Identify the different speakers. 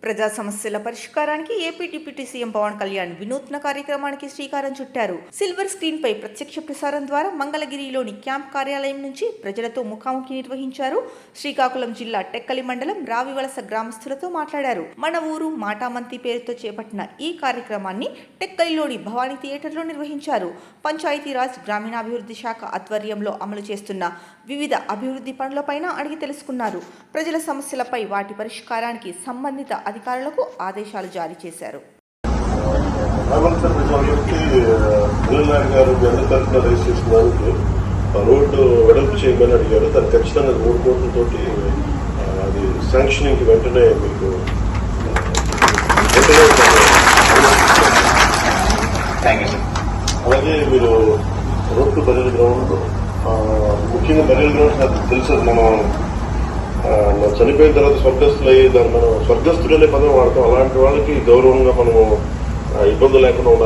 Speaker 1: ప్రజా సమస్యల పరిష్కారానికి AP deputy CM Pawan Kalyan వినూత్న కార్యక్రమానికి శ్రీకారం చుట్టారు. సిల్వర్ స్క్రీన్ పై ప్రత్యక్ష ప్రసారం ద్వారా మంగళగిరిలోని క్యాంప్ కార్యాలయం నుంచి ప్రజలతో ముఖాముఖి నిర్వహించారు. శ్రీకాకుళం జిల్లా టెక్కలి మండలం రావివలస గ్రామస్తులతో మాట్లాడారు. మన ఊరు మాటామంతి పేరుతో చేపట్టిన ఈ కార్యక్రమాన్ని టెక్కలిలోని భవానీ థియేటర్లో నిర్వహించారు. పంచాయతీరాజ్ గ్రామీణాభివృద్ధి శాఖ ఆధ్వర్యంలో అమలు చేస్తున్న వివిధ అభివృద్ధి పనులపైన అడిగి తెలుసుకున్నారు. ప్రజల సమస్యలపై వాటి పరిష్కారానికి సంబంధిత అధికారులకు ఆదేశాలు జారీ చేశారు.
Speaker 2: రోడ్డు వెడల్పు చేయమని అడిగారు. దాన్ని ఖచ్చితంగా 3 కోట్లతోటి అది శాంక్షనింగ్ వెంటనే మీకు అలాగే మీరు రోడ్డు బరియల్ గ్రౌండ్ ముఖ్యంగా బరియల్ గ్రౌండ్ నాకు తెలుసు. మనం చనిపోయిన తర్వాత స్వర్గస్థులు అయ్యి దాన్ని మనం స్వర్గస్థులు అనే పదం వాడతాం. అలాంటి వాళ్ళకి గౌరవంగా మనము ఇబ్బందులు లేకుండా ఉండాలి.